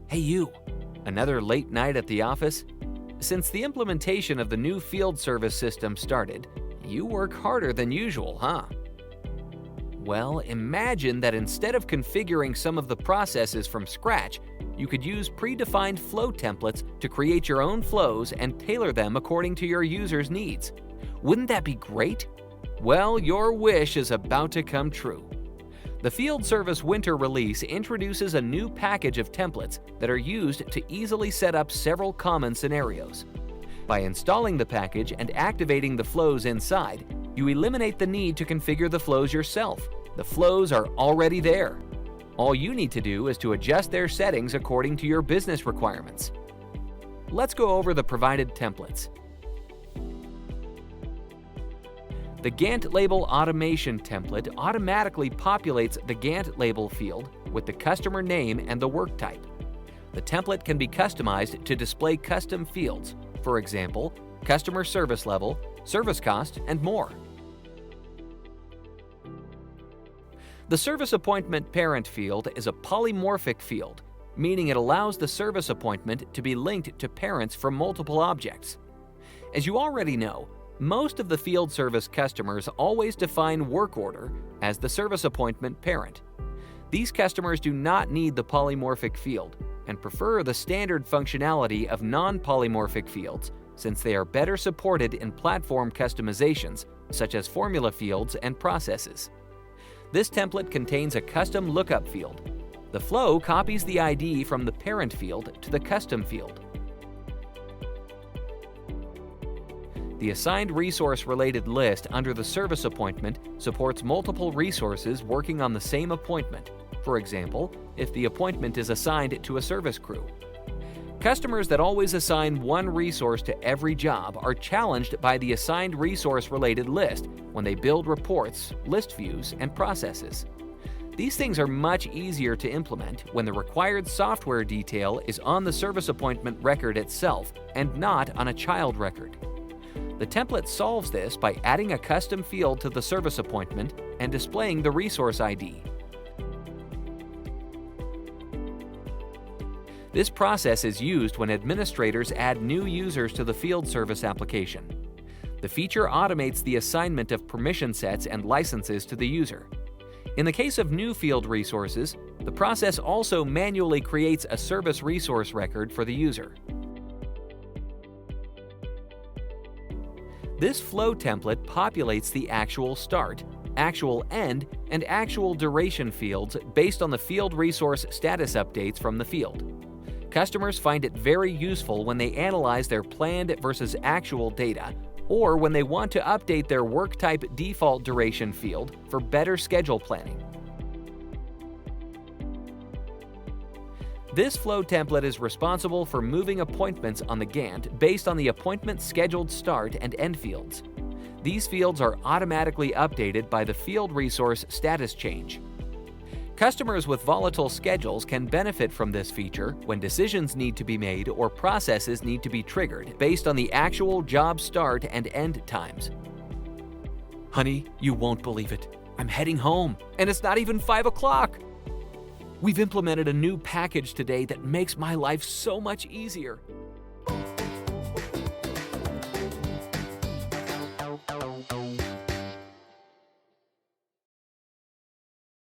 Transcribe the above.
Hey you, another late night at the office? Since the implementation of the new field service system started, you work harder than usual, huh? Well, imagine that instead of configuring some of the processes from scratch, you could use predefined flow templates to create your own flows and tailor them according to your users' needs. Wouldn't that be great? Well, your wish is about to come true. The Field Service Winter release introduces a new package of templates that are used to easily set up several common scenarios. By installing the package and activating the flows inside, you eliminate the need to configure the flows yourself. The flows are already there. All you need to do is to adjust their settings according to your business requirements. Let's go over the provided templates. The Gantt Label Automation template automatically populates the Gantt label field with the customer name and the work type. The template can be customized to display custom fields, for example, customer service level, service cost, and more. The Service Appointment Parent field is a polymorphic field, meaning it allows the service appointment to be linked to parents from multiple objects. As you already know, most of the field service customers always define work order as the service appointment parent. These customers do not need the polymorphic field and prefer the standard functionality of non-polymorphic fields since they are better supported in platform customizations such as formula fields and processes. This template contains a custom lookup field. The flow copies the ID from the parent field to the custom field. The assigned resource-related list under the service appointment supports multiple resources working on the same appointment. For example, if the appointment is assigned to a service crew. Customers that always assign one resource to every job are challenged by the assigned resource-related list when they build reports, list views, and processes. These things are much easier to implement when the required software detail is on the service appointment record itself and not on a child record. The template solves this by adding a custom field to the service appointment and displaying the resource ID. This process is used when administrators add new users to the field service application. The feature automates the assignment of permission sets and licenses to the user. In the case of new field resources, the process also manually creates a service resource record for the user. This flow template populates the actual start, actual end, and actual duration fields based on the field resource status updates from the field. Customers find it very useful when they analyze their planned versus actual data, or when they want to update their work type default duration field for better schedule planning. This flow template is responsible for moving appointments on the Gantt based on the appointment scheduled start and end fields. These fields are automatically updated by the field resource status change. Customers with volatile schedules can benefit from this feature when decisions need to be made or processes need to be triggered based on the actual job start and end times. Honey, you won't believe it. I'm heading home, and it's not even 5 o'clock. We've implemented a new package today that makes my life so much easier.